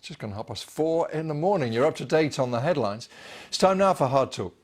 just gone 4:30 in the morning. You're up to date on the headlines. It's time now for Hard Talk.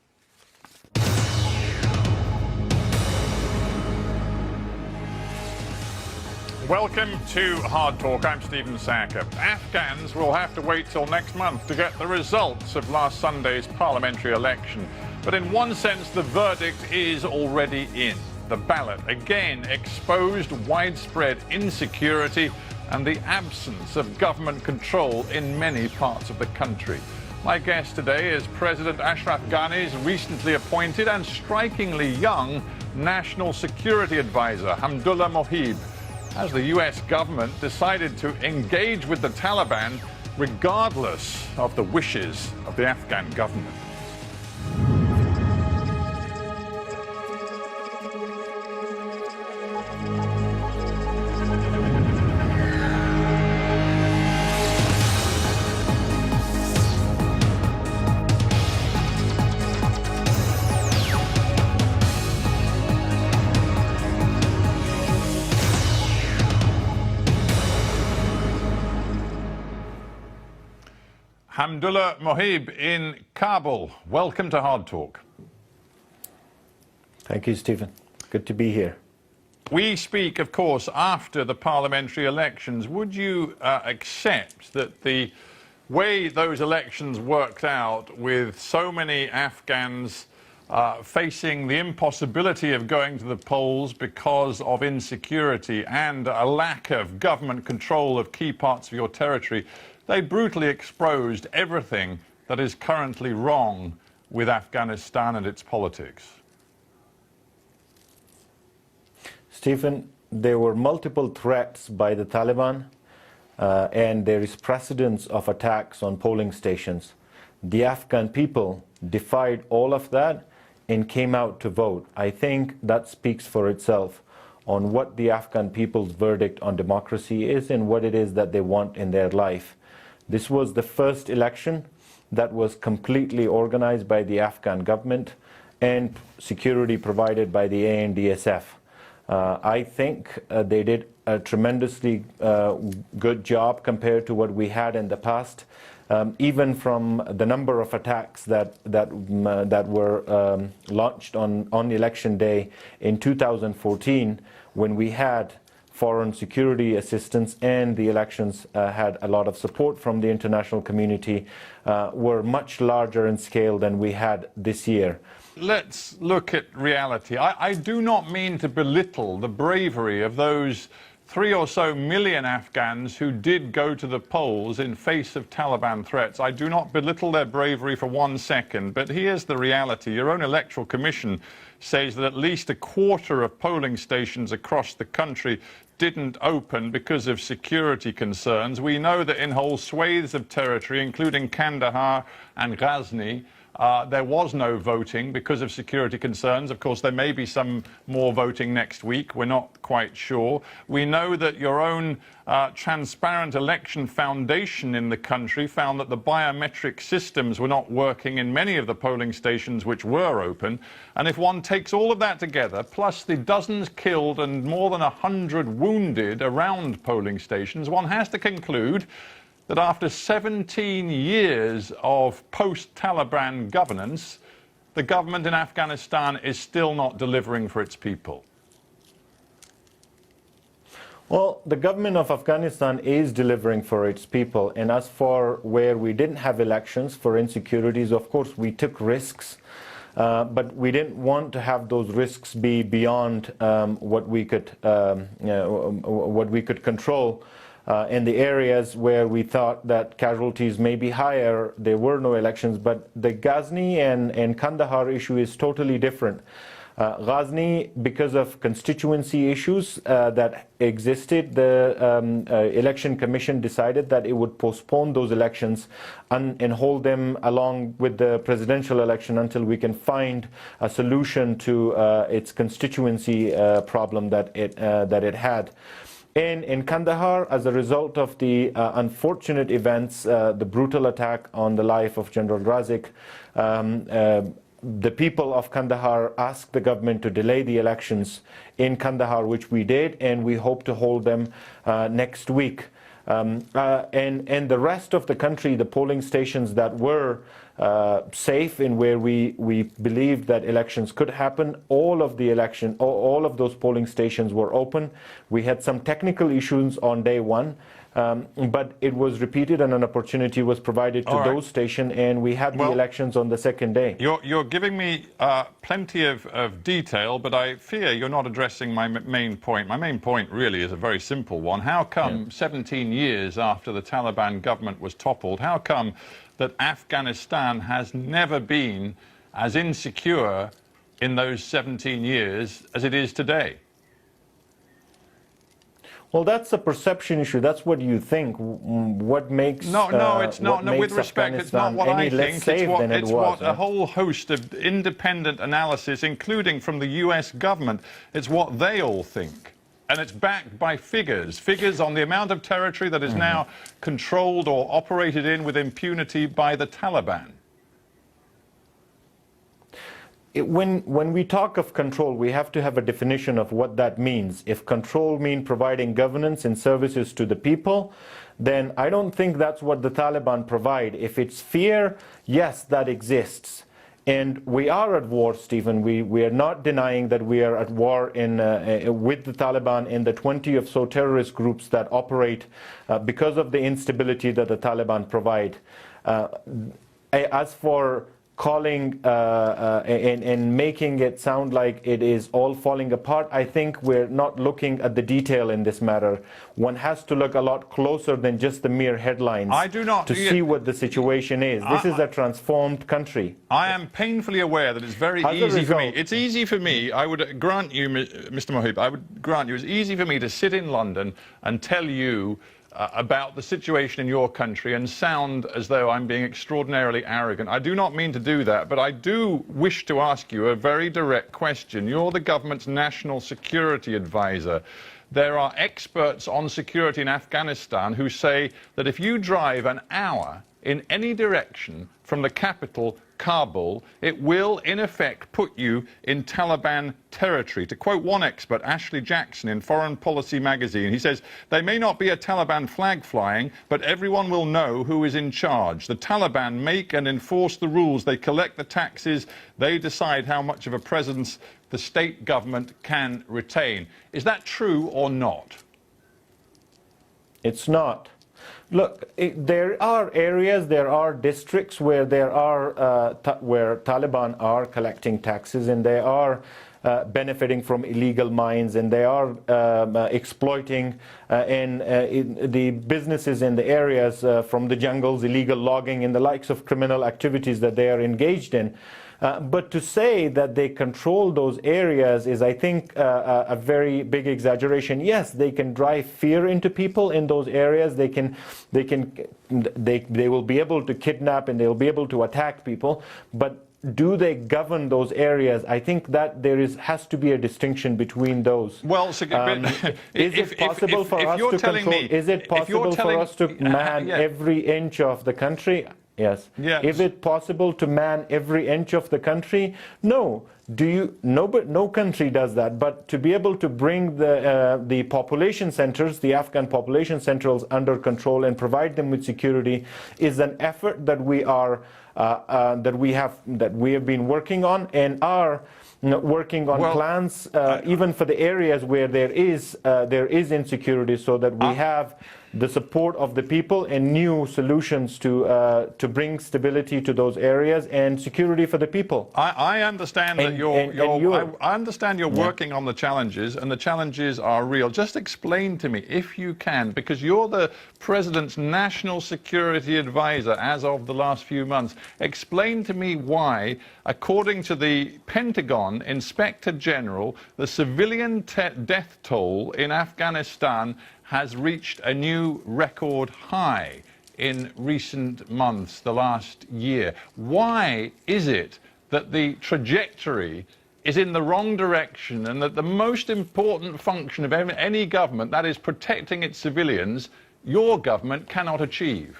Welcome to Hard Talk. I'm Stephen Sacker. Afghans will have to wait till next month to get the results of last Sunday's parliamentary election. But in one sense, the verdict is already in. The ballot again exposed widespread insecurity and the absence of government control in many parts of the country. My guest today is President Ashraf Ghani's recently appointed and strikingly young National Security Advisor, Hamdullah Mohib. As the US government decided to engage with the Taliban regardless of the wishes of the Afghan government. Hamdullah Mohib in Kabul. Welcome to Hard Talk. Thank you, Stephen. Good to be here. We speak, of course, after the parliamentary elections. Would you accept that the way those elections worked out, with so many Afghans facing the impossibility of going to the polls because of insecurity and a lack of government control of key parts of your territory, they brutally exposed everything that is currently wrong with Afghanistan and its politics? Stephen, there were multiple threats by the Taliban, and there is precedence of attacks on polling stations. The Afghan people defied all of that and came out to vote. I think that speaks for itself on what the Afghan people's verdict on democracy is and what it is that they want in their life. This was the first election that was completely organized by the Afghan government and security provided by the ANDSF. I think they did a tremendously good job compared to what we had in the past. Even from the number of attacks that were launched on election day in 2014, when we had foreign security assistance and the elections had a lot of support from the international community, were much larger in scale than we had this year. Let's look at reality. I do not mean to belittle the bravery of those 3 or so million Afghans who did go to the polls in face of Taliban threats. I do not belittle their bravery for 1 second, but here's the reality. Your own electoral commission says that at least a quarter of polling stations across the country didn't open because of security concerns. We know that in whole swathes of territory, including Kandahar and Ghazni, there was no voting because of security concerns. Of course, there may be some more voting next week. We're not quite sure. We know that your own Transparent Election Foundation in the country found that the biometric systems were not working in many of the polling stations which were open. And if one takes all of that together, plus the dozens killed and more than 100 wounded around polling stations, one has to conclude that after 17 years of post-Taliban governance, the government in Afghanistan is still not delivering for its people. Well, the government of Afghanistan is delivering for its people. And as for where we didn't have elections for insecurities, of course, we took risks. But we didn't want to have those risks be beyond what we could control. In the areas where we thought that casualties may be higher, there were no elections. But the Ghazni and Kandahar issue is totally different. Ghazni, because of constituency issues that existed, the election commission decided that it would postpone those elections and hold them along with the presidential election until we can find a solution to its constituency problem that it had. And in Kandahar, as a result of the unfortunate events, the brutal attack on the life of General Razik, the people of Kandahar asked the government to delay the elections in Kandahar, which we did, and we hope to hold them next week. And the rest of the country, the polling stations that were safe and where we believed that elections could happen, all of those polling stations were open. We had some technical issues on day one, but it was repeated and an opportunity was provided to those stations, and we had the elections on the second day. You're giving me plenty of detail, but I fear you're not addressing my main point. My main point really is a very simple one. How come 17 years after the Taliban government was toppled, how come that Afghanistan has never been as insecure in those 17 years as it is today? Well, that's a perception issue. That's what you think. What makes no, it's not. No, with respect, it's not what I think. It's what a whole host of independent analysis, including from the US government, it's what they all think. And it's backed by figures on the amount of territory that is now controlled or operated in with impunity by the Taliban. When we talk of control, we have to have a definition of what that means. If control means providing governance and services to the people, then I don't think that's what the Taliban provide. If it's fear, yes, that exists. And we are at war, Stephen. We are not denying that we are at war with the Taliban and the 20 or so terrorist groups that operate because of the instability that the Taliban provide. As for calling and making it sound like it is all falling apart, I think we're not looking at the detail in this matter. One has to look a lot closer than just the mere headlines to see what the situation is. This is a transformed country. I am painfully aware that it's very easy for me. It's easy for me, I would grant you, Mr. Mohib, I would grant you, it's easy for me to sit in London and tell you about the situation in your country and sound as though I'm being extraordinarily arrogant. I do not mean to do that, but I do wish to ask you a very direct question. You're the government's national security advisor. There are experts on security in Afghanistan who say that if you drive an hour in any direction from the capital, Kabul, it will, in effect, put you in Taliban territory. To quote one expert, Ashley Jackson, in Foreign Policy magazine, he says, "There may not be a Taliban flag flying, but everyone will know who is in charge. The Taliban make and enforce the rules. They collect the taxes. They decide how much of a presence the state government can retain." Is that true or not? It's not. Look, there are areas, there are districts where where Taliban are collecting taxes, and they are benefiting from illegal mines, and they are exploiting the businesses in the areas from the jungles, illegal logging, and the likes of criminal activities that they are engaged in. But to say that they control those areas is, I think, a very big exaggeration. Yes, they can drive fear into people in those areas. They will be able to kidnap and they'll be able to attack people. But do they govern those areas? I think that has to be a distinction between those. Well, is it possible for us to control? Is it possible for us to man every inch of the country? Yes. Is it possible to man every inch of the country? No. No country does that. But to be able to bring the population centers, the Afghan population centers, under control and provide them with security is an effort that we have been working on and are working on plans even for the areas where there is insecurity, so that we have the support of the people and new solutions to bring stability to those areas and security for the people. I understand that I understand you're working on the challenges, and the challenges are real. Just explain to me, if you can, because you're the President's national security advisor as of the last few months. Explain to me why, according to the Pentagon Inspector General, the civilian death toll in Afghanistan has reached a new record high in recent months, the last year. Why is it that the trajectory is in the wrong direction, and that the most important function of any government, that is protecting its civilians, your government cannot achieve?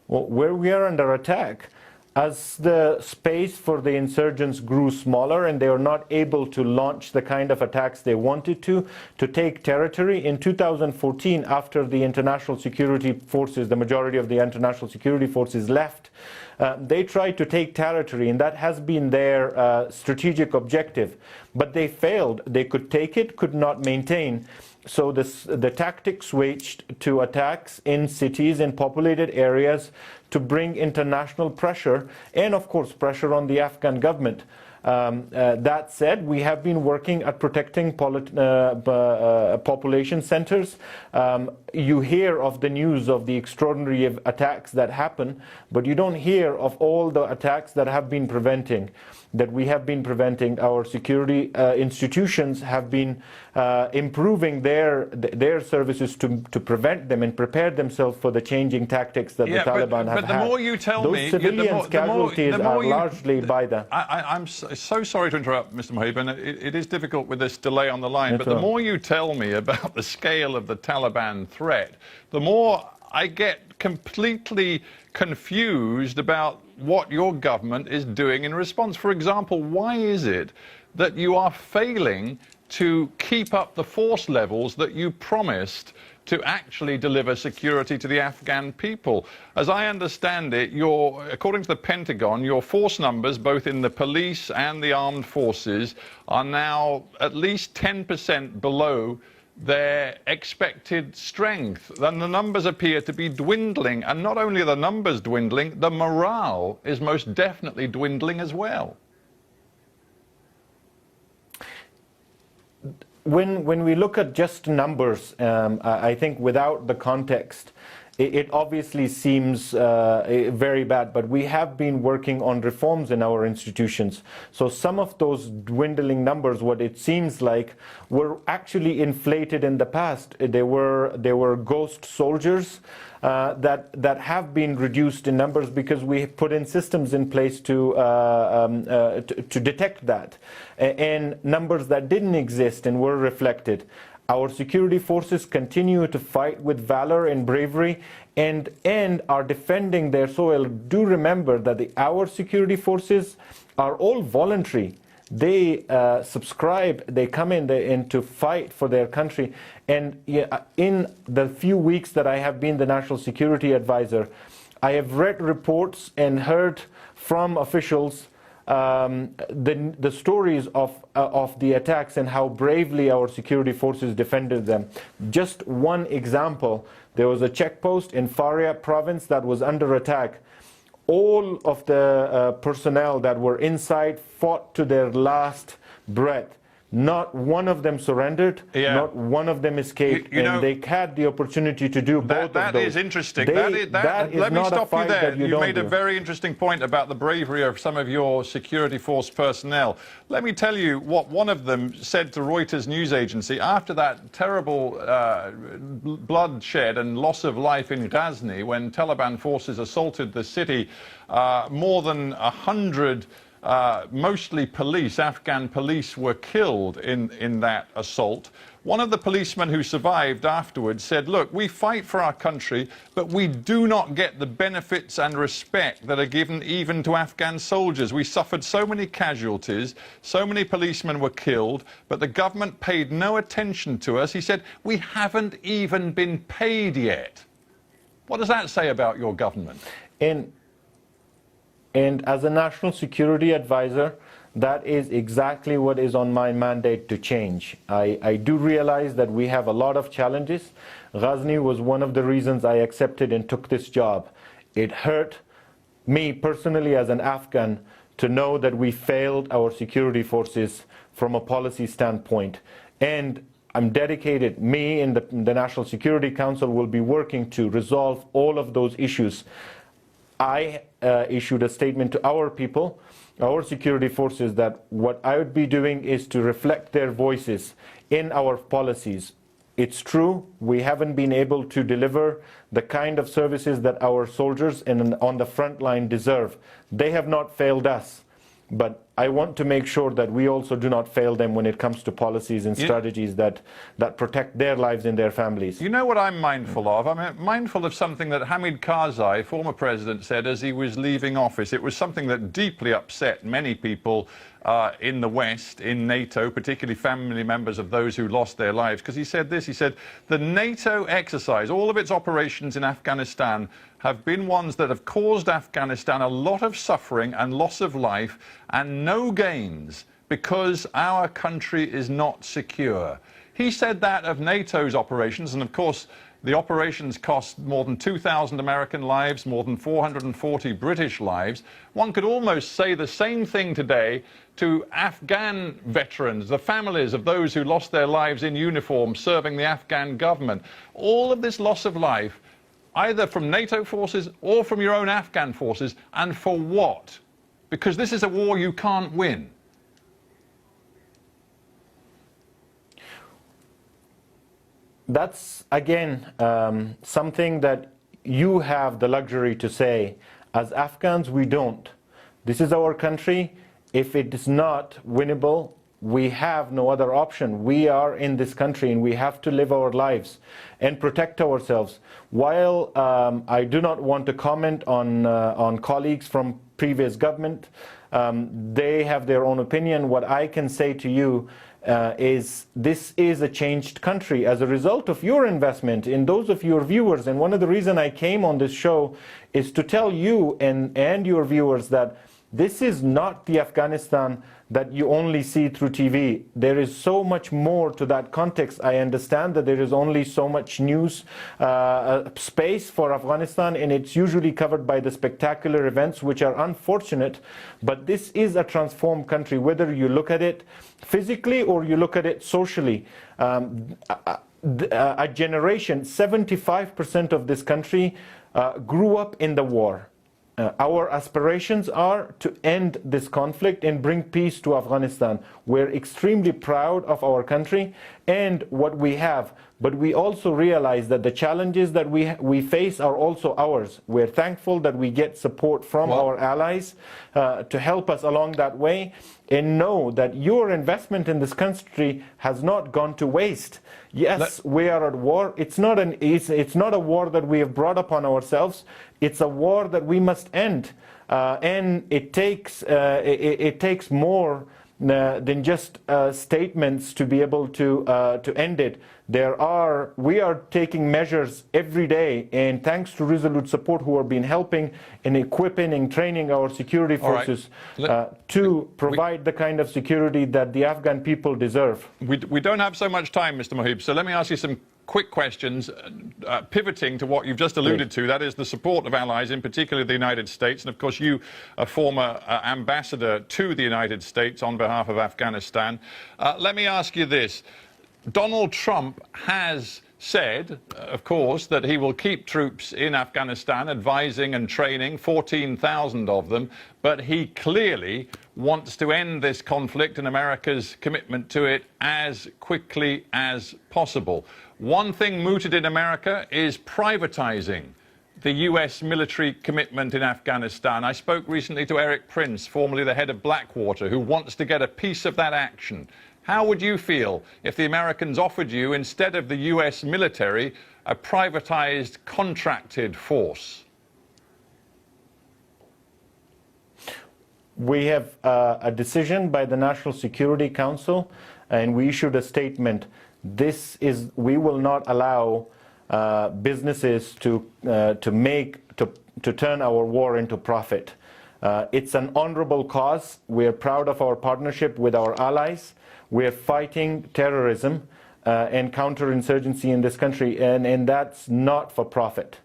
Well, where we are under attack, As the space for the insurgents grew smaller and they were not able to launch the kind of attacks they wanted to take territory, in 2014, after the international security forces, the majority of the international security forces left, they tried to take territory, and that has been their strategic objective. But they failed. They could take it, could not maintain. So the tactics switched to attacks in cities, in populated areas, to bring international pressure and, of course, pressure on the Afghan government. That said, we have been working at protecting population centers. You hear of the news of the extraordinary attacks that happen, but you don't hear of all the attacks that we have been preventing. Our security institutions have been improving their services to prevent them and prepare themselves for the changing tactics that the Taliban have had. But the more you tell me, those civilians' casualties are largely by the... I'm so sorry to interrupt, Mr. Mohib, and it is difficult with this delay on the line, but the more you tell me about the scale of the Taliban threat, the more I get completely confused about what your government is doing in response. For example, why is it that you are failing to keep up the force levels that you promised to actually deliver security to the Afghan people? As I understand it, according to the Pentagon, your force numbers, both in the police and the armed forces, are now at least 10% below their expected strength. And the numbers appear to be dwindling. And not only are the numbers dwindling, the morale is most definitely dwindling as well. When we look at just numbers, I think without the context, it obviously seems very bad, but we have been working on reforms in our institutions. So some of those dwindling numbers, what it seems like, were actually inflated in the past. There were ghost soldiers that have been reduced in numbers because we put in systems in place to detect that, and numbers that didn't exist and were reflected. Our security forces continue to fight with valor and bravery and are defending their soil. Do remember that our security forces are all voluntary. They subscribe, they come in to fight for their country. And in the few weeks that I have been the National Security Advisor, I have read reports and heard from officials the stories of the attacks and how bravely our security forces defended them. Just one example, there was a checkpost in Faryab province that was under attack. All of the personnel that were inside fought to their last breath. Not one of them surrendered, not one of them escaped, and they had the opportunity to do both of those. That is interesting. Let me stop you there. You made a very interesting point about the bravery of some of your security force personnel. Let me tell you what one of them said to Reuters news agency after that terrible bloodshed and loss of life in Ghazni when Taliban forces assaulted the city. More than 100 mostly police, Afghan police, were killed in that assault. One of the policemen who survived afterwards said, look, we fight for our country, but we do not get the benefits and respect that are given even to Afghan soldiers. We suffered so many casualties, so many policemen were killed, but the government paid no attention to us. He said, we haven't even been paid yet. What does that say about your government? And as a National Security Advisor, that is exactly what is on my mandate to change. I do realize that we have a lot of challenges. Ghazni was one of the reasons I accepted and took this job. It hurt me personally as an Afghan to know that we failed our security forces from a policy standpoint. And I'm dedicated, me and the National Security Council will be working to resolve all of those issues. I issued a statement to our people, our security forces, that what I would be doing is to reflect their voices in our policies. It's true, we haven't been able to deliver the kind of services that our soldiers on the front line deserve. They have not failed us. But I want to make sure that we also do not fail them when it comes to policies and strategies that protect their lives and their families. You know what I'm mindful of? I'm mindful of something that Hamid Karzai, former president, said as he was leaving office. It was something that deeply upset many people in the West, in NATO, particularly family members of those who lost their lives, because he said this, he said, the NATO exercise, all of its operations in Afghanistan have been ones that have caused Afghanistan a lot of suffering and loss of life and no gains because our country is not secure. He said that of NATO's operations, and of course the operations cost more than 2,000 American lives, more than 440 British lives. One could almost say the same thing today to Afghan veterans, the families of those who lost their lives in uniform serving the Afghan government. All of this loss of life, either from NATO forces or from your own Afghan forces, and for what? Because this is a war you can't win. That's, again, something that you have the luxury to say. As Afghans, we don't. This is our country. If it is not winnable, we have no other option. We are in this country and we have to live our lives and protect ourselves. While I do not want to comment on colleagues from previous government, they have their own opinion. What I can say to you is this is a changed country as a result of your investment in those of your viewers. And one of the reasons I came on this show is to tell you and your viewers that this is not the Afghanistan that you only see through TV. There is so much more to that context. I understand that there is only so much news space for Afghanistan, and it's usually covered by the spectacular events, which are unfortunate. But this is a transformed country, whether you look at it physically or you look at it socially. A generation, 75% of this country grew up in the war. Our aspirations are to end this conflict and bring peace to Afghanistan. We're extremely proud of our country and what we have, but we also realize that the challenges that we face are also ours. We're thankful that we get support from our allies to help us along that way, and know that your investment in this country has not gone to waste. Yes, we are at war. It's not a war that we have brought upon ourselves. It's a war that we must end, and it takes more than just statements to be able to end it. We are taking measures every day, and thanks to Resolute Support, who have been helping in equipping and training our security forces to provide the kind of security that the Afghan people deserve. We don't have so much time, Mr. Mohib, so let me ask you some quick questions, pivoting to what you've just alluded to, that is the support of allies, in particular the United States. And of course, you, a former ambassador to the United States on behalf of Afghanistan. Let me ask you this. Donald Trump has said, of course, that he will keep troops in Afghanistan, advising and training, 14,000 of them, but he clearly wants to end this conflict and America's commitment to it as quickly as possible. One thing mooted in America is privatizing the U.S. military commitment in Afghanistan. I spoke recently to Eric Prince, formerly the head of Blackwater, who wants to get a piece of that action. How would you feel if the Americans offered you, instead of the U.S. military, a privatized, contracted force? We have a decision by the National Security Council, and we issued a statement. We will not allow businesses to turn our war into profit. It's an honorable cause. We're proud of our partnership with our allies. We're fighting terrorism and counterinsurgency in this country, and that's not for profit.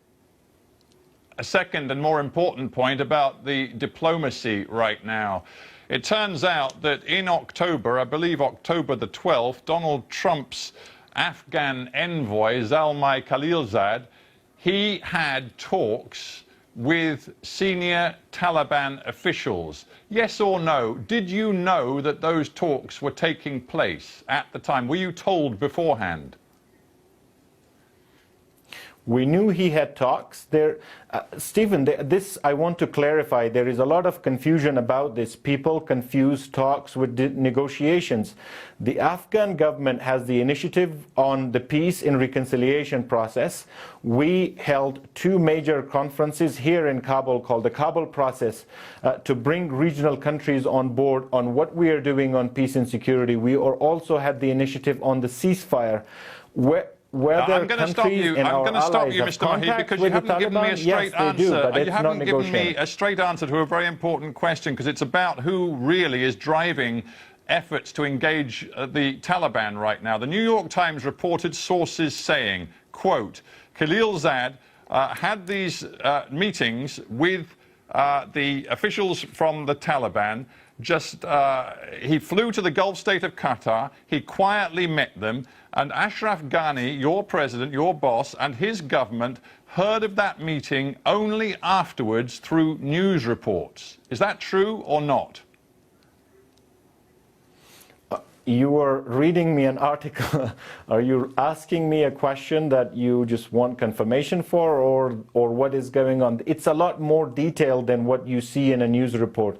A second and more important point about the diplomacy right now. It turns out that in October, I believe October the 12th, Donald Trump's Afghan envoy, Zalmay Khalilzad, he had talks with senior Taliban officials. Yes or no? Did you know that those talks were taking place at the time? Were you told beforehand? We knew he had talks. Stephen, this I want to clarify. There is a lot of confusion about this. People confuse talks with negotiations. The Afghan government has the initiative on the peace and reconciliation process. We held 2 major conferences here in Kabul called the Kabul process to bring regional countries on board on what we are doing on peace and security. We also had the initiative on the ceasefire. I'm going to stop you, Mr. Mohib, because you haven't given me a straight answer. You haven't given me a straight answer to a very important question, because it's about who really is driving efforts to engage the Taliban right now. The New York Times reported sources saying, quote, Khalilzad had these meetings with the officials from the Taliban. He flew to the Gulf state of Qatar, he quietly met them, and Ashraf Ghani, your president, your boss, and his government heard of that meeting only afterwards through news reports. Is that true or not? You are reading me an article. Are you asking me a question that you just want confirmation for, or what is going on? It's a lot more detailed than what you see in a news report.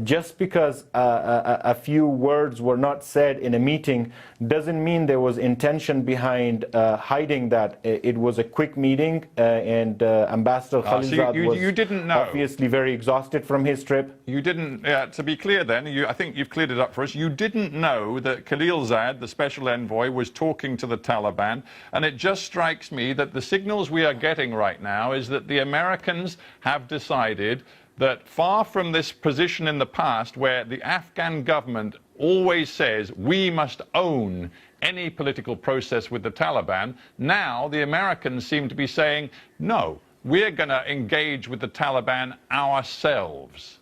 Just because a few words were not said in a meeting doesn't mean there was intention behind hiding that. It was a quick meeting, and Ambassador Khalilzad was obviously very exhausted from his trip. You didn't, to be clear then, I think you've cleared it up for us, you didn't know that Khalilzad, the special envoy, was talking to the Taliban, and it just strikes me that the signals we are getting right now is that the Americans have decided that far from this position in the past where the Afghan government always says we must own any political process with the Taliban, now the Americans seem to be saying, no, we're going to engage with the Taliban ourselves.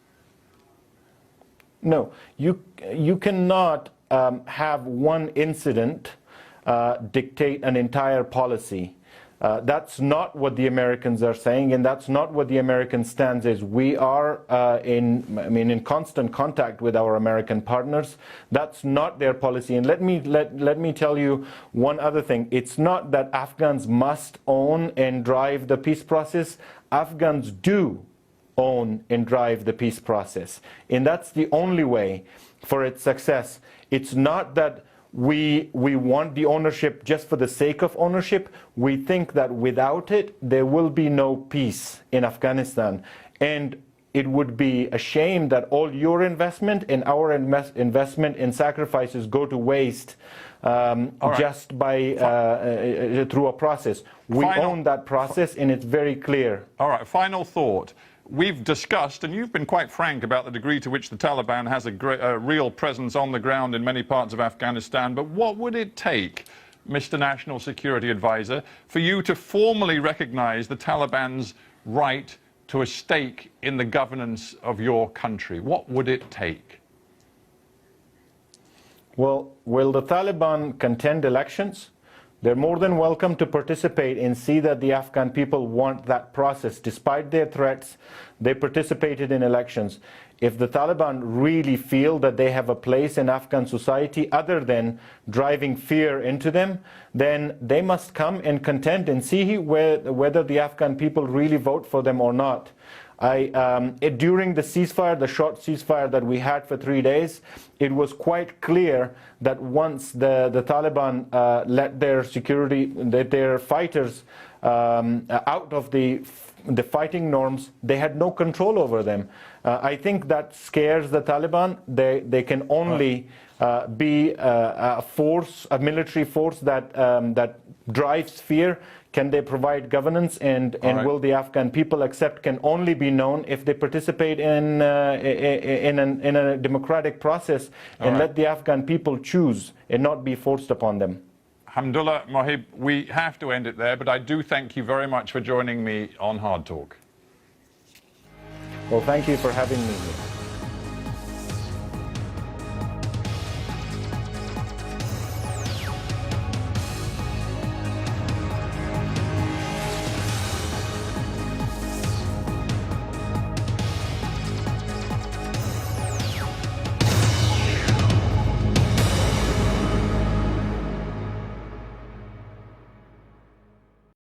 No, you cannot have one incident dictate an entire policy. That's not what the Americans are saying, and that's not what the American stance is. We are in constant contact with our American partners. That's not their policy. And let me tell you one other thing. It's not that Afghans must own and drive the peace process. Afghans do own and drive the peace process, and that's the only way for its success. It's not that we want the ownership just for the sake of ownership. We think that without it, there will be no peace in Afghanistan. And it would be a shame that all your investment and our investment and sacrifices go to waste just by through a process. We own that process, and it's very clear. All right, final thought. We've discussed, and you've been quite frank about the degree to which the Taliban has a real presence on the ground in many parts of Afghanistan, but what would it take, Mr. National Security Advisor, for you to formally recognize the Taliban's right to a stake in the governance of your country? What would it take? Well, will the Taliban contend elections? They're more than welcome to participate and see that the Afghan people want that process. Despite their threats, they participated in elections. If the Taliban really feel that they have a place in Afghan society other than driving fear into them, then they must come and contend and see whether the Afghan people really vote for them or not. During the ceasefire, the short ceasefire that we had for 3 days, it was quite clear that once the Taliban let their fighters out of the fighting norms, they had no control over them. I think that scares the Taliban. They can only be a military force that drives fear. Can they provide governance, and will the Afghan people accept, can only be known if they participate in a democratic process and let the Afghan people choose and not be forced upon them. Hamdullah Mohib, we have to end it there, but I do thank you very much for joining me on Hard Talk. Well, thank you for having me here.